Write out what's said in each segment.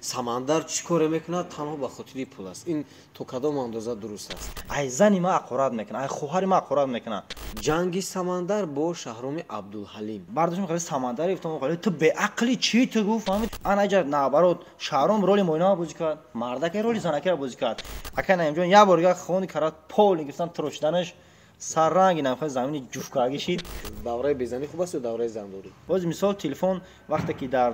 самандар чӣ коре мекунад? Танҳо ба хотири пул аст. Ин то кадом андоза дуруст аст? ай зани ма ақорат мекунад, ай хоҳари ма ақорат мекунад. ҷанги самандар бо Шаҳроми Абдулҳалим. бардошт мехали самандари гуфтам оқали ту беақли чӣ ту гуфт фаҳмид анаҷа наоборот Шаҳром роли моинава бозӣ кард, мардаке роли занаке бозӣ кард. Ака наимҷон як борга хони карат поли гирифтан трошиданаш сарранги намхай замини ҷуфка гишид. Давраи безанӣ хуб аст ё давраи зандорӣ? боз мисол телефон вақте ки дар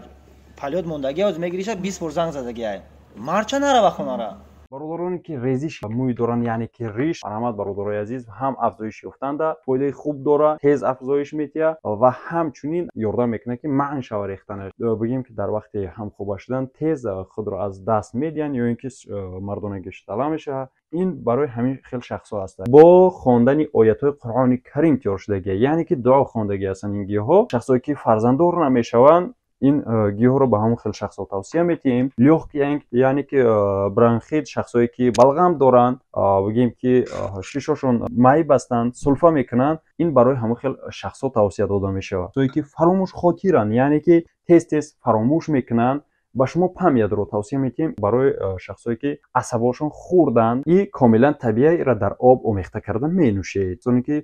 палёд мондагӣ оз мегириша 20 бор занг задагӣ ай марча нарава хонара. бародароне ки резиш мӯй доранд, яъне ки риш, марҳамат бародарои азиз, ҳам афзоиш ёфтанда фоидаи хуб дора, тез афзоиш метиҳад ва ҳамчунин ёрдам мекунад ки маън шава рехтанаш. Бигем ки дар вақти ҳамхоба шудан тез худро аз даст медиҳанд ё ин ки мардонагӣ тала мешавад. ин барои ҳамин хел шахсҳо аст. бо хондани оятҳои Қуръони Карим тиёр шудагӣ, яъне ки дуо хондагӣ ҳастанд ин гиёҳҳо. шахсое ки фарзанддор намешаванд, ин гиёҳро ба ҳамон хел шахсҳо тавсия метиҳем. лёгкий, яъне ки бронхит, шахсое ки балғам доранд, бигем ки шишошон майъ бастанд, сулфа мекунанд, ин барои ҳамон хел шахсҳо тавсия дода мешавад. шахсое ки фаромӯшхотиранд, яъне ки тез фаромӯш мекунанд, ба шумо памятро тавсия метиҳем. барои шахсое ки асабошон хурданд, и комилан табииро дар об омехта карда менӯшед. чуне ки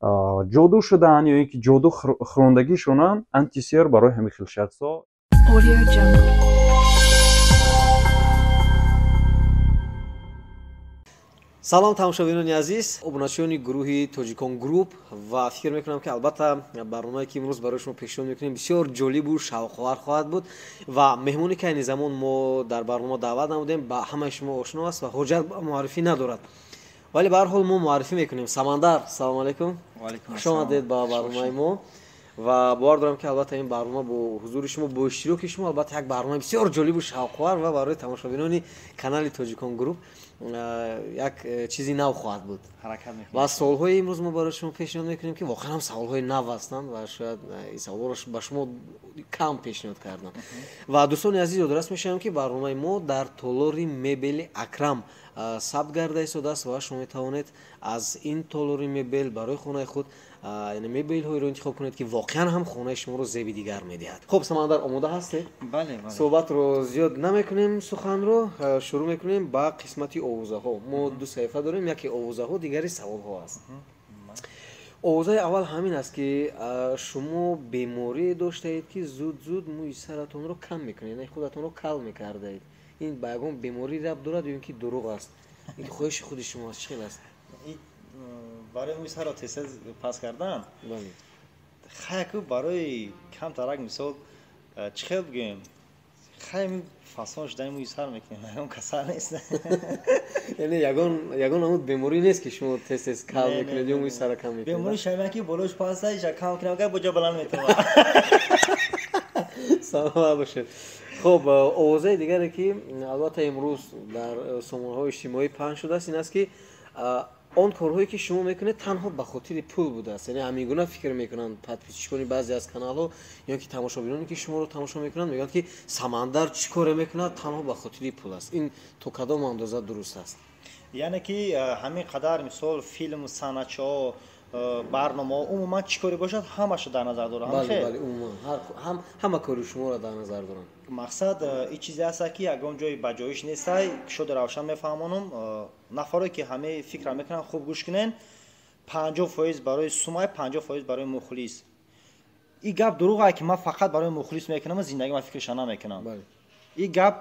ҷоду шудаанд ё ин ки ҷоду хӯрондагишонанд, антисер барои ҳамин хел шахсҳо. Audio Jungle. салом тамошобинони азиз, обуначиёни гурӯҳи Тоҷикон груп ва фикр мекунам ки албатта барномае ки имрӯз барои шумо пешниҳод мекунем бисёр ҷолибу шавқовар хоҳад буд ва меҳмони ки айни замон мо дар барнома даъват намудем ба ҳамаи шумо ошно аст ва ҳоҷат ба муаррифӣ надорад, вале ба ҳар ҳол мо муаррифӣ мекунем. Самандар, салом алайкум. Хуш омадед ба барномаи мо ва бовар дорам ки албатта ин барнома бо ҳузури шумо, бо иштироки шумо албатта як барномаи бисёр ҷолибу шавқовар ва барои тамошобинони канали Тоҷикон груп як чизи нав хоҳад буд. ва саволҳои имрӯз мо барои шумо пешниҳод мекунем ки воқеан ҳам саволҳои нав ҳастанд ва шояд ин саволҳоро ба шумо кам пешниҳод кардам. ва дӯстони азиз ёдорас мешавам ки барномаи мо дар толори мебели Акрам сабт гарда истодааст ва шумо метавонед аз ин толори мебел барои хонаи худ яъне мебелҳоеро интихоб кунед ки воқеан ҳам хонаи шуморо зеби дигар медиҳад. хуб Самандар, омода ҳастед? бале. суҳбатро зиёд намекунем, суханро шурӯъ мекунем ба қисмати овозаҳо. мо ду саҳифа дорем, яке овозаҳо, дигари саволҳо аст. овозаи аввал ҳамин аст ки шумо беморие доштаед ки зуд мӯи саратонро кам мекунед, яъне худатонро кал мекардаед. ин ба ягон беморӣ рабт дорад ё ин ки дурӯғ аст? ин хоҳиши худи шумо аст, чӣ хел аст? барои мӯи саро тез пас кардан хайку барои камтарак мисол чӣ хел бигӯем хайми фасон шудани мӯи сар мекунем, ягон касал нест. яъне ягон амуд беморӣ нест ки шумо тез кал мекунед ё мӯи сара кам мекунед? беморӣ шамия ки болош пастаиша кам кунам ка боҷа баланд метавонад. саломат бошед. хуб, овозаи дигаре ки албатта имрӯз дар сомонаҳои иҷтимоӣ паҳн шудааст ин аст ки он корҳое ки шумо мекунед танҳо ба хотири пул будааст. яъне ҳамин гуна фикр мекунанд подписчикони баъзе аз каналҳо ё ки тамошобиноне ки шуморо тамошо мекунанд мегӯянд ки Самандар чӣ коре мекунад? танҳо ба хотири пул аст. ин то кадом андоза дуруст аст? яъне ки ҳамин қадар мисол филм, санъатчиҳо, барномаҳо умуман чӣ коре бошад ҳамаашо дар назар дорам. бале, умуман ҳама кори шуморо дар назар дорам. мақсад ин чизе аст ки ягон ҷои ба ҷоиш нестай шуд равшан мефаҳмонам. нафаре ки ҳамаи фикра мекунанд хуб гӯш кунен. 50% барои сумай, 50% барои мухлис. ин гап дурӯғае ки ман фақат барои мухлис мекунам, зиндагӣ ман фикрша намекунам. ин гап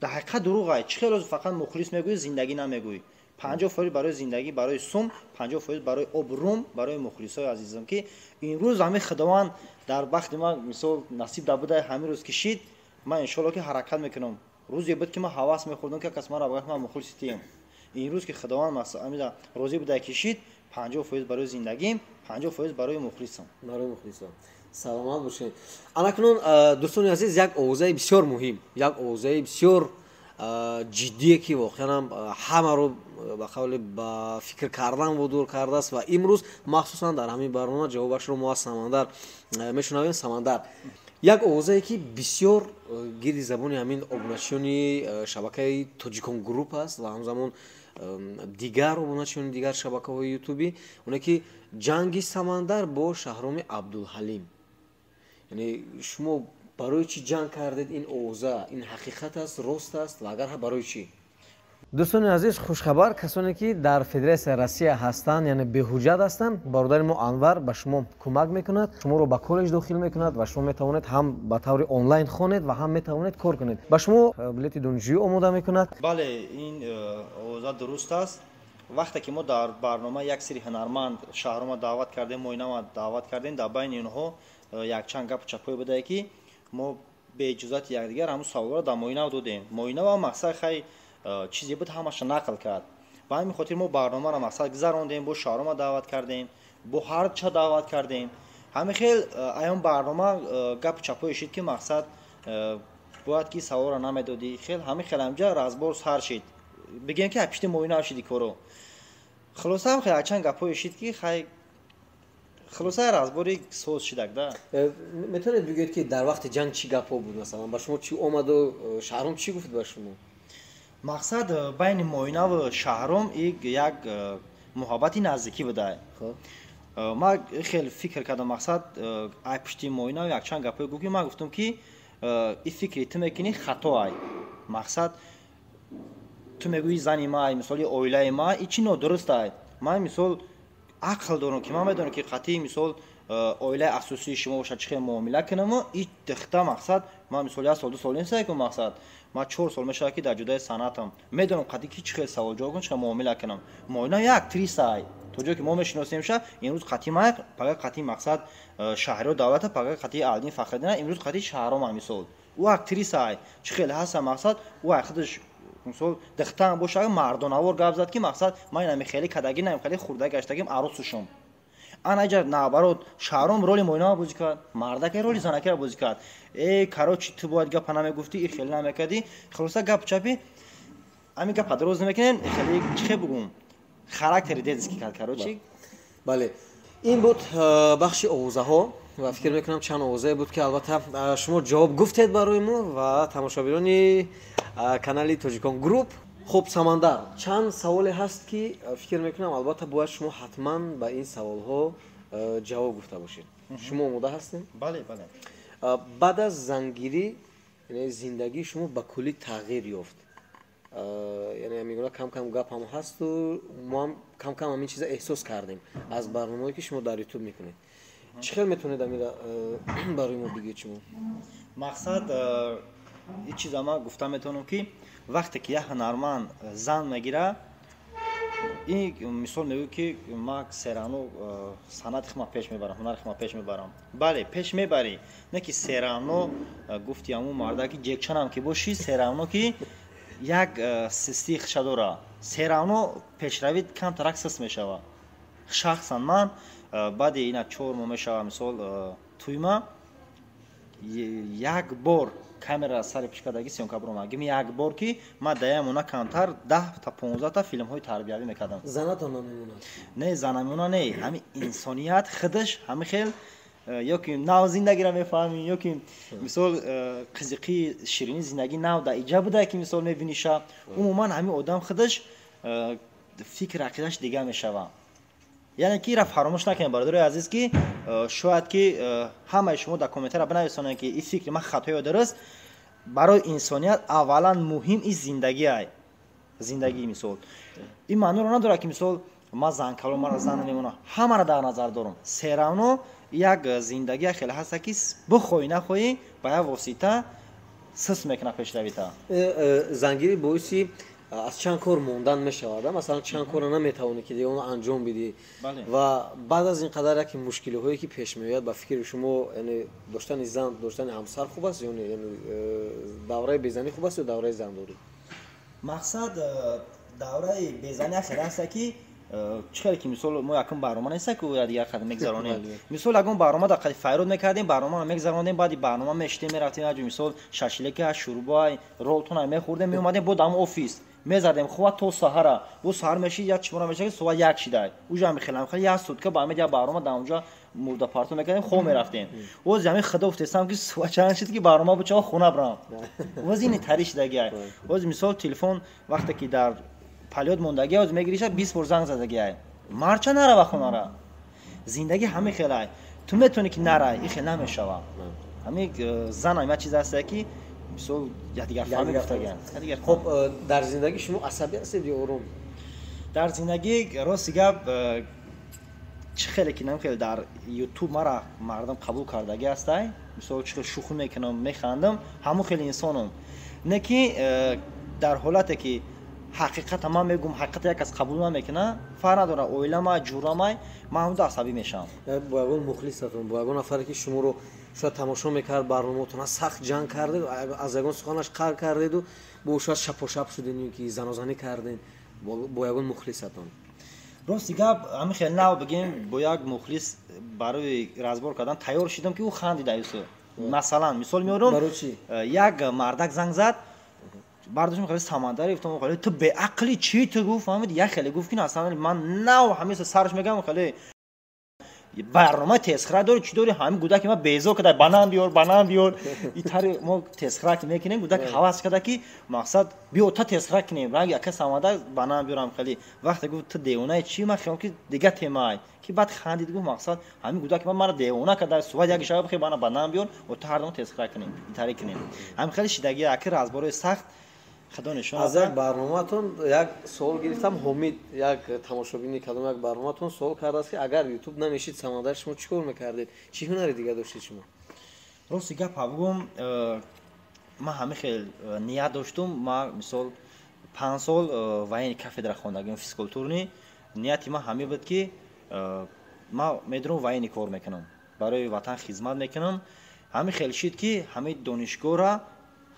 дар ҳақиқат дурӯғае. чӣ хел рӯз фақат мухлис мегӯӣ, зиндагӣ намегӯӣ. 50% барои зиндагӣ, барои сум, 50% барои обрум, барои мухлисои азизам ки имрӯз ҳамин худованд дар бахти ман мисол насиб дабуда ҳамин рӯз кишид. ман иншоалло ки ҳаракат мекунам. рӯзе буд ки ман ҳавас мехӯрдам ки кас манро багад ман мухлиси тием. имрӯз ки худованд амида розӣ буда кишид, 50% барои зиндагим, 50% барои мухлисам. барои мухлисам. саломат бошед. анакунун дӯстони азиз, як овозаи бисёр муҳим, як овозаи бисёр ҷиддие ки воқеан ҳамаро ба қавле ба фикр кардан водор кардааст ва имрӯз махсусан дар ҳамин барнома ҷавобашро мо аз Самандар мешунавем. Самандар, як овозае ки бисёр гирди забони ҳамин обуначиёни шабакаи Тоҷикон груп аст ва ҳамзамон дигар обуначиёни дигар шабакаҳои ютуби, оне ки ҷанги Самандар бо Шаҳроми Абдулҳалим. яъне шумо барои чӣ ҷанг кардед? ин овоза ин ҳақиқат аст, рост аст ва агар ҳа барои чӣ? дӯстони азиз, хушхабар, касоне ки дар Федератсияи Россия ҳастанд, яъне беҳуҷҷат ҳастанд, бародари мо Анвар ба шумо кӯмак мекунад, шуморо ба коллеҷ дохил мекунад ва шумо метавонед ҳам ба таври онлайн хонед ва ҳам метавонед кор кунед. Ба шумо билети донишҷӯӣ омода мекунад. бале, ин овоза дуруст аст. вақте ки мо дар барнома як сири ҳунарманд шаҳрома даъват кардем, моинама даъват кардем, дар байни онҳо якчанд гап чапоӣ будае ки мо беиҷозати якдигар ҳамун саволро дар моинава додем. Моинава мақсад хай чизе буд, ҳамаша нақл кард. ба ҳамин хотир мо барномаро мақсад гузарондем, бо шаҳрома даъват кардем, бо ҳар ча даъват кардем. ҳамин хел аён барнома гапу чапои шид ки мақсад бояд ки саволро намедодӣ. хел ҳамин хел ҳамҷа разбор сар шид. бигем ки пишти моинава шиди коро. хулоса ҳам хел якчанд гапои шид ки хай хулоса разбори соз шидак да. метавонед бигӯед ки дар вақти ҷанг чӣ гапҳо буд? Масалан ба шумо чӣ омаду шаҳром чӣ гуфт ба шумо? мақсад байни моинаву шаҳром як муҳаббати наздикӣ будае. ман хеле фикр кардам, мақсад ай пишти моинав якчанд гапҳое гуфт ки ман гуфтам ки ин фикри ту мекунӣ хато ай. мақсад ту мегӯӣ зани май, мисоли оилаи май, ин чӣ нодуруст ай. ман мисол ақл дорам ки ман медонам ки қатъи мисол оилаи асосии шумо бошад чӣ хел муомила кунаму ин духта мақсад ман мисоли 1 сол 2 сол нестае ки мақсад ман 4 сол мешавад ки дар ҷудои санъатам медонам қатъи ки чӣ хел савол ҷавоб кунам, чӣ хел муомила кунам. моина як актриса ай. то ҷое ки мо мешиносемша имрӯз қатъи май пага қатъи мақсад шаҳриё давлата, пага қатъи Алдин Фахриддина, имрӯз қатъи шаҳрома мисол ӯ актриса ай. чӣ хел ҳаста мақсад ӯ ай худаш мисол духтан бошад мардонавор гап зад ки мақсад ман инами хеле кадаги нами хеле хурда гаштагим аросушум. анаҷа наоборот шаҳром роли моинава бозӣ кард, мардаке роли занакера бозӣ кард. карочи ту бояд гапа намегуфтӣ, ин хеле намекардӣ. хулоса гап чапи ҳамин гапа дароз намекунем. хеле чӣ хел бугум характери дедиски кард карочи. бале, ин буд бахши овозаҳо ва фикр мекунам чанд овозае буд ки албатта шумо ҷавоб гуфтед барои мо ва тамошобинони канали Тоҷикон Груп. хуб Самандар, чанд саволе ҳаст ки фикр мекунам албатта бояд шумо ҳатман ба ин саволҳо ҷавоб гуфта бошед. шумо омода ҳастед? бале бале. баъд аз зангирӣ зиндагии шумо ба куллӣ тағйир ёфт. яъне мегӯяд кам кам гап ҳам ҳасту мо ҳам кам кам ҳамин чиза эҳсос кардем аз барномаҳое ки шумо дар ютуб мекунед. чӣ хел метавонед амира барои мо бигӯед шумо? мақсад ин чиза ман гуфта метавонам ки вақте ки як ҳунарманд зан мегира, ин мисол мегӯ ки ман сераҳну санъати худам пеш мебарам, ҳунари худам пеш мебарам. бале, пеш мебарӣ, не ки сераҳно гуфти ҳамун марда ки ҷекчанам ки бошӣ, сераҳно ки як систи хиша дора. сераҳно пешравид камтарак сист мешава. шахсан ман баъди ина 4 моҳ мешава мисол туйма як бор камера сари пишкадаги сёнка буромад. гими як бор ки ман даямона камтар 10 та 15 та филмҳои тарбиявӣ мекардам. занатон намемонад? не занамона не, ҳамин инсоният худаш ҳамин хел ё ки нав зиндагиро мефаҳмӣ, ё ки мисол қизиқии ширини зиндагӣ нав дар иҷа будае ки мисол мебиниша. умуман ҳамин одам худаш фикр ақидаш дига мешава. яъне ки ира фаромӯш накунед бародари азиз ки шояд ки ҳамаи шумо дар комментария бинависонед ки ин фикри ман хато ё дуруст. барои инсоният аввалан муҳим ин зиндагӣ ай. зиндагӣ мисол ин маъноро надорад ки мисол ман занкалом мара зан намемона. ҳамаро дар назар дорам. серавно як зиндагӣ хеле ҳаста ки бихоҳӣ нахоҳӣ ба як восита сист мекуна пешравита. зангирӣ боиси аз чанд кор мондан мешавад. масалан чанд кора наметавонӣ ки дига оно анҷом бидӣ. ва баъд аз ин қадар яки мушкилиҳое ки пеш меояд ба фикри шумо, яъне доштани зан, доштани ҳамсар хуб аст ё не? яъне давраи безанӣ хуб аст ё давраи зандорӣ? мақсад давраи безанӣ хеле ҳаста ки чӣ хеле ки мисол мо якум барнома неста ки дигар қадам мегзаронем. мисол ягон барнома дар қади файрод мекардем, барномаро мегзаронем, баъди барнома мешитем, мерафтем аҷо мисол шашлика, шӯрбай, ролтона мехӯрдем, меомадем бо дам офис мезардем хуб то саҳара. бо саҳар мешид як чимора мешид соат 1 шидай. уҷа мехелам хел як сутка ба амед як барнома дар онҷа мурда парто мекардем, хоб мерафтем. оз ҷами худо уфтестам ки соат чанд шид ки барнома бучава хона бурам. оз ин тари шидагӣ. оз мисол телефон вақте ки дар палёд мондагӣ оз мегириша 20 бор занг задагӣ ай. марча нарава хонара. зиндагӣ ҳамин хел ай. ту метавонӣ ки нарай, ин хел намешава. ҳамин зан ҳама чиз ҳаста ки мисол якдигар фаҳмӣ гуфтаган. хуб дар зиндагӣ шумо асабӣ ҳастед ё орум? дар зиндагӣ рости гап чӣ хеле ки намхел дар ютуб мара мардам қабул кардагӣ ҳастай, мисол чӣ хел шӯхӣ мекунам, механдам, ҳамон хеле инсонам. Не ки дар ҳолате ки ҳақиқата ман мегӯм, ҳақиқата як кас қабул намекуна, фарқ надора оиламай, ҷурамай, ман ҳамуда асабӣ мешавам. Бо ягон мухлисатон, бо ягон нафаре ки шуморо шояд тамошо мекард, барномаотона сахт ҷанг кардед, аз ягон суханаш қар кардеду бо шояд шапошап шудин ки занозанӣ карден бо ягон мухлисатон. рости гап ҳамин хеле нав бигем бо як мухлис барои разбор кардан тайёр шидам ки ӯ хандида юсо. Масалан, мисол меорам, як мардак занг зад, бардоштам хеле самандари гуфтам, хеле ту беақли чӣ ту гуфт, фаҳмид, як хеле гуфт ки асlan ман нав ҳамеса сарш мегам, хеле барнома тесхира дори чӣ дори, ҳамин гудаки ма безо када банан биёр итари мо тесхира ки мекунем, гудаки ҳавас када ки мақсад биё та тесхира кинем, ранги ака саманда банан биёрам. Хеле вақте гуфт ту девонаи чӣ, ман хиёлам ки дига темаи ки баъд хандид, гуфт мақсад ҳамин гудаки мара девона када суҳад як шаба бихе бана банан биёр ва та ҳардум тесхира кинем, итари кинем. Ҳамин хеле шидаги аки разбораи сахт аз як барномаатон як суол гирифтам. Ҳомид, як тамошобини кадом як барномаатон суол кардааст ки агар ютуб намешид самандар шумо чӣ кор мекардед, чӣ ҳунари дига доштед шумо? рости гап ҳавгум ман ҳамин хел ният доштум. Ман мисол 5 сол военни кафедра хондагим физкултурни. Нияти ман ҳамин буд ки ман медонам военни кор мекунам, барои ватан хизмат мекунам. ҳамин хел шид ки ҳамин донишгоҳра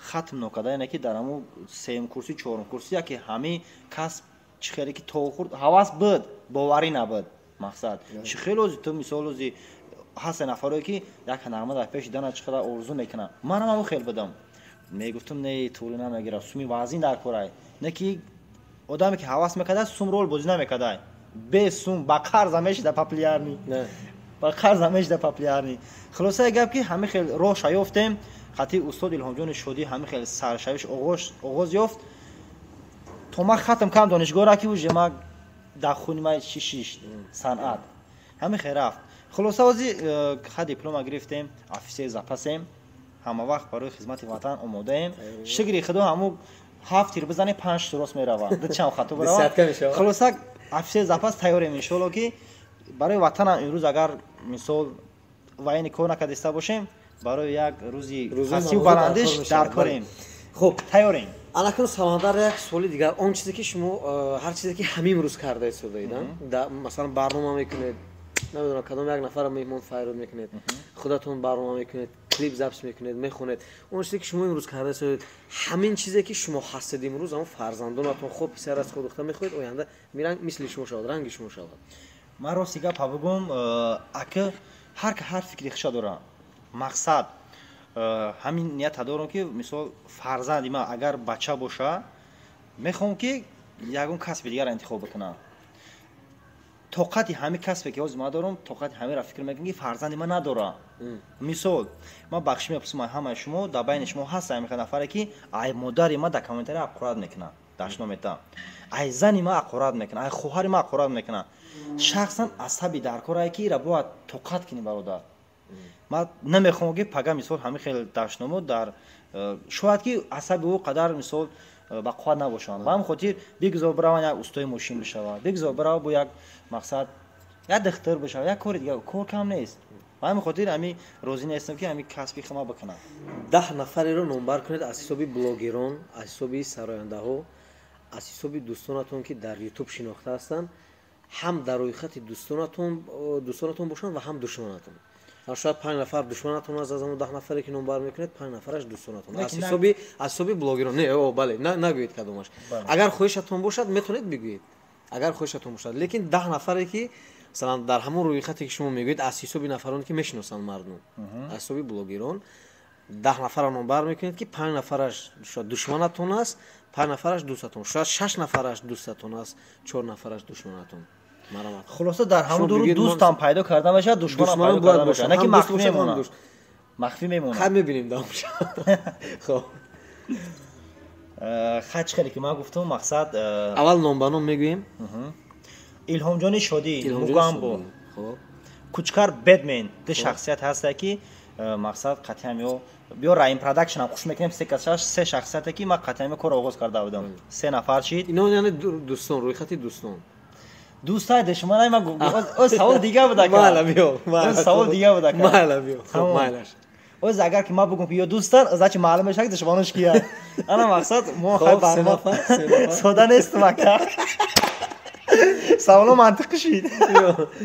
хатм нокарда, яъне ки дар ҳамун 3 курси 4 курси яке ҳамин касб чӣ хеле ки то хурд ҳавас буд, боварӣ набуд. Мақсад чӣ хеле ози ту мисол ози ҳаста нафаре ки як ҳунарманд дар пеши дана чӣ қадар орзу мекуна. Манам ҳамун хел будам. Мегуфтам не тӯли намегира, суми вазин дар корай. Не ки одаме ки ҳавас мекарда сум рол бозӣ намекарда. Без сум ба қарза мешида популярни. Ба қарза мешида популярни. Хулоса гап ки ҳамин хел роҳ шаёфтем. خطی استاد الهامجان شودی همین خیلی سرشایش آغاز یافت تا ما ختم کردم دانشگاه را که وجه ما در خونی ما شیش صنعت همین خیلی رفت. خلاصه وزی خط دیپلم گرفتیم، افسر زپسیم، همه وقت برای خدمت وطن آماده ایم. شگری خدا همو 7 تیر بزنه 5 درست میروه. دو چند خطا برای. خلاصه افسر زپس تیاریم ان شاء الله که برای وطن امروز اگر مثال واین کار نکردسته باشیم برای یک روزی خاصی و بلندش در کاریم. خب تیاریم. الان سمندر یک سوالی دیگر اون چیزی که شما هر چیزی که همین روز کرده اید مثلا برنامه میکنید، نمیدونم کدام یک نفر مهمون فایرود میکنید، خودتون برنامه میکنید، کلیپ ضبط میکنید، میخونید، اون چیزی که شما امروز کرده اید همین چیزی که شما هستید امروز اون فرزندانتون خوب پسر از خود دختر میخواید آینده میرن مثل شما شود، رنگ شما شود. من راستی گپ بگم اگه هر فکری خشا داره مقصد همین نیت دارم که مثال فرزند ما اگر بچه باشه میخوام که یگون کسب دیگر انتخاب بکنم. طاقت همین کسبی که ما دارم طاقت همین را فکر میکنم که فرزند ما نداره. مثال ما بخش میپرسم همه شما در بین شما هست همین نفری که ای مادر ما در کامنتری اقرار میکنه داشنا میتا، ای زن ما اقرار میکنه، ای خواهر ما اقرار میکنه. شخصا عصبی در کارایی که را باید طاقت کنی برادر. ما نمیخوام که پگا مثال همین خیلی داشتم در شاید که عصبی او قدر مثال با قوت نباشند. با هم خاطر بگذار برای یک استاد ماشین بشه، بگذار برای با یک مقصد یک دختر بشه، یک کار دیگه کار کم نیست. با هم خاطر همین روزی نیستم که همین کسبی خما بکنم. 10 نفری رو نمبر کنید از حساب بلاگران، از حساب سراینده ها، از حساب دوستانتون که در یوتیوب شناخته هستند، هم در روی خط دوستانتون باشند و هم دشمنتون. شاید 5 نفر دشمنتون از اون 10 نفری که نمبر میکنید 5 نفرش دوستانتون. از حساب بلاگران نه او بله نگویید کدومش. اگر خوشتون باشد میتونید بگویید. اگر خوشتون باشد لیکن 10 نفری که مثلا در همون روی خطی که شما میگویید از حساب نفرانی که میشناسن مردم، از حساب بلاگران 10 نفر نمبر میکنید که 5 نفرش شاید دشمنتون است، 5 نفرش دوستتون، شاید 6 نفرش دوستتون است، 4 نفرش دشمنتون. خلاصه در همون دور دوستم پیدا کردم باشه، دشمنم پیدا کردم باشه، نه که مخفی میمونه. مخفی میمونه. خب میبینیم دامش. خب خچ خیلی که ما گفتم مقصد اول نمبرنامه میگوییم. الهامجان شودی موگامبو. خب کوچکار بدمن ده شخصیت هست که мақсад қатъиам ё раим продакшн ҳам хуш мекунем се шахсияте ки ман қатъиам кор оғоз карда будам 3 нафар шид ино яъне дӯстон рӯйхати дӯстон дӯстае де шумо найман савол дига буда майла биё савол дига буда майла биё хоб майлаш оз агар ки ман бигум ки ё дӯстан значи маълум мешавад душманош кия ана мақсад мо хай бармо сода нестум ака саволо мантиқӣ шид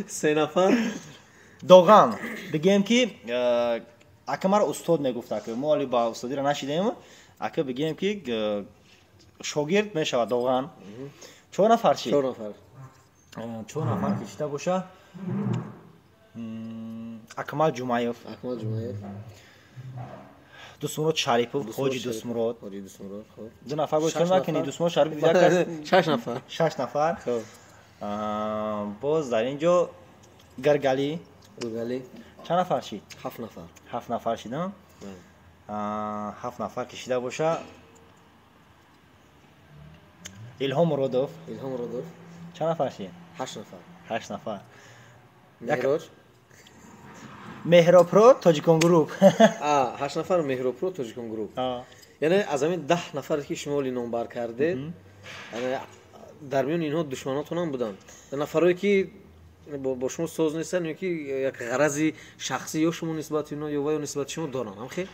3 нафар доған бигем ки ака маро устод мегуфт ака мо али ба устодиро нашидем ака бигем ки шогирд мешавад доған 4 нафар шид 4 нафар кишида боша акмал ҷумаев дӯстмурод шарипов ҳоҷи дӯстмурод 2 нафар боша накини дӯстмурод шарипов як 6 нафар боз дар ин ҷо гаргали чанд нафар шид 7 нафар шидам 7 нафар кишида боша илҳом муродов чанд нафар шид 8 нафар меҳробро тоҷикон груп 8 нафар меҳробро тоҷикон груп яъне аз ҳамин 10 нафаре ки шумо номбар кардед дар миёни инҳо душманотонам буданд нафарое ки бо шумо соз нестанд ё ки як ғарази шахсӣ ё шумо нисбати инҳо ё ва ё нисбати шумо доранд ҳамхел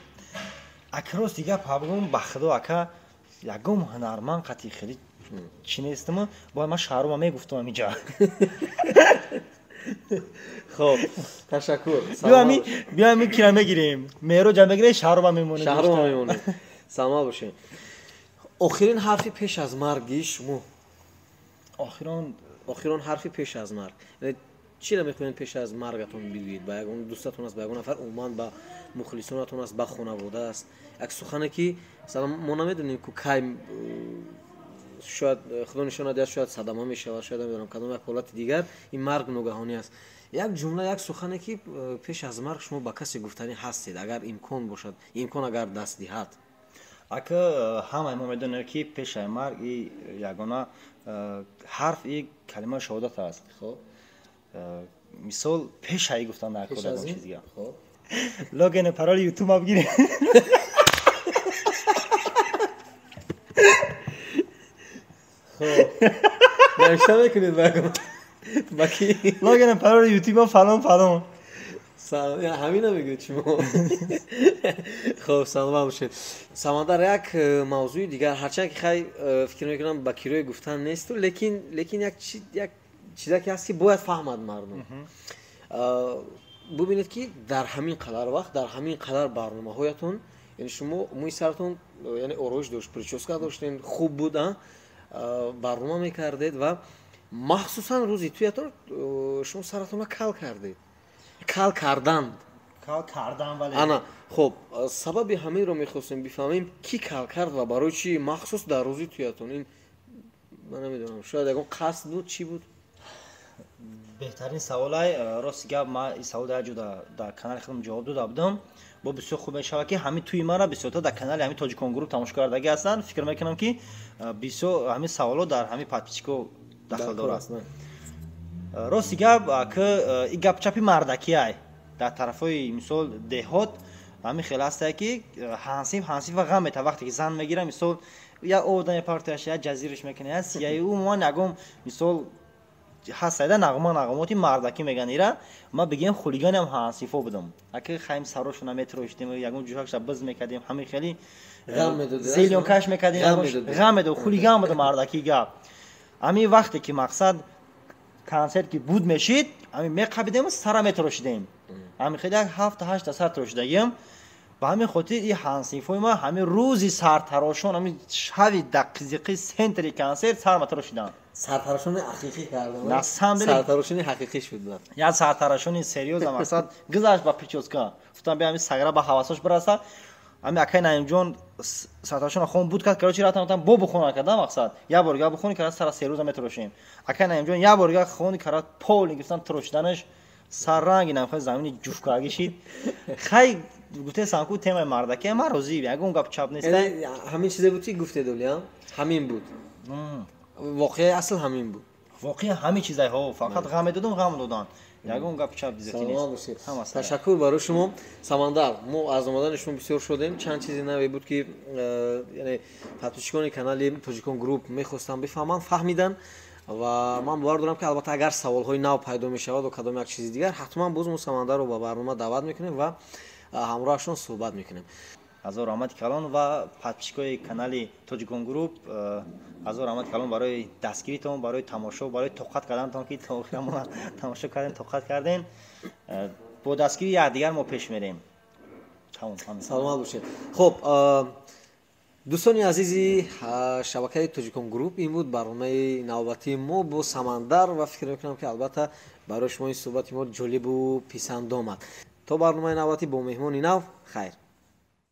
ака рости гап ҳабгум ба худо ака ягон ҳунарманд қатъи хеле чӣ нестам бо ман шаҳрума мегуфтам амиҷа хоб ташаккур биёми кира мегирем меҳро ҷа мегирем шаҳрума мемонем саломат бошем охирин ҳарфи пеш аз марги шумо охирон ҳарфи пеш аз марг чиро мехоҳед пеш аз маргатон бигӯед ба ягон дӯстатон аст ба ягон нафар умуман ба мухлисонатон аст ба хонавода аст як сухане ки мо намедонем ку кай шояд худо нишон надиҳад шояд садама мешавад шояд намедонам кадом як ҳолати дигар ин марг ногаҳонӣ аст як ҷумла як сухане ки пеш аз марг шумо ба касе гуфтанӣ ҳастед агар имкон бошад имкон агар даст диҳад ака ҳамаи мо медонем ки пешаи марг и ягона ҳарф и калима шаҳодат аст мисол пешаи гуфтан дар кор ягон чизга логин пароли ютуб бигирем навишта мекунед ба ки логин пароли ютуба фалон ҳамина мегӯед шумо хоб саломат бошед самандар як мавзӯи дигар ҳарчанд ки хай фикр мекунам ба кирои гуфтан несту лекин як чизаке ҳаст ки бояд фаҳмад мардум бубинед ки дар ҳамин қадар вақт дар ҳамин қадар барномаҳоятон яъне шумо мӯи саратон яъне ороиш дошт прическа доштен хуб буд барнома мекардед ва махсусан рӯзи туятон шумо саратонро кал кардед кал кардан вале ана хоб сабаби ҳаминро мехостем бифаҳмем ки кал кард ва барои чи махсус дар рӯзи туятон ин ман намедонам шояд ягон қасд буд чӣ буд беҳтарин саволай рости гап ман ин савол дар ҷо дар канали худам ҷавоб дода будам бо бисёр хуб мешавад ки ҳамин туи мара бисёрта дар канали ҳамин тоҷикон груп тамошо кардаги ҳастанд фикр мекунам ки бисёр ҳамин саволо дар ҳамин подписчико дахалдор аст рости гап ака и гапчапи мардакиай дар тарафҳои мисол деҳот ҳамин хеле ҳастае ки ҳансиф ва ғам мета вақте ки зан мегира мисол я овда мепартояш я ҷазираш мекуна я сияи умуман ягон мисол ҳастаида нағмамоти мардакӣ меган ира ма бигем хулиганам ҳансифо будам ака хаим сарошона метрошидем ягон ҷӯҳакша биз мекардем ҳамин хеле зелёнкаш мекардем ғам медод хулиган будам мардакӣ гап ҳамин вақте ки мақсад консерт ки буд мешид ҳамин меқабидем сара метрошидем ҳамин хеле як 7-8 сар трошидагим ба ҳамин хотир и ҳансифои ма ҳамин рӯзи сартарошон ҳамин шави дақиқи сентри консерт сар метрошидам сартарошони ҳақиқӣ кардам на самом деле сартарошони ҳақиқӣ шуд як сартарошони серьёза мақсад гузашт ба прическа гуфтам бия ҳамин сагра ба ҳавасош бираса ҳамин акаи наимҷон сартарошона хон буд кард корочи рафтам бо бухона кардам мақсад як борга бухони кард сара серӯза метрошем акаи наимҷон як борга хони кард поли гуфтам трошиданаш сарранги намхои замини ҷуфкаги шид хай гуфтесам ку темаи мардаки ма розӣ ягон гап чап нест ҳамин чизе буд ки гуфтед олиам ҳамин буд воқеаи асл ҳамин буд воқеан ҳамин чизаҳо фақат ғам медодам ғам додан ягон гап чап дизати нест. ташаккур барои шумо Самандар. мо аз омадани шумо бисёр шудем. чанд чизи наве буд ки яъне подписчикони канали Тоҷикон груп мехостанд бифаҳманд, фаҳмидан ва ман бовар дорам ки албатта агар саволҳои нав пайдо мешавад ва кадом як чизи дигар ҳатман боз мо Самандарро ба барнома даъват мекунем ва ҳамроҳашон суҳбат мекунем. ҳазор раҳмати калон ва подписчикои канали Тоҷикон груп ҳазор раҳмати калон барои дастгиритон, барои тамошо, барои тоқат кардантон ки то охира тамошо кардем, тоқат кардем. бо дастгири якдигар мо пеш мерем. саломат бошед. хуб, дӯстони азизи шабакаи Тоҷикон груп, ин буд барномаи навбатии мо бо Самандар ва фикр мекунам ки албатта барои шумо ин суҳбати мо ҷолибу писанд омад. то барномаи навбатӣ бо меҳмони нав, хайр.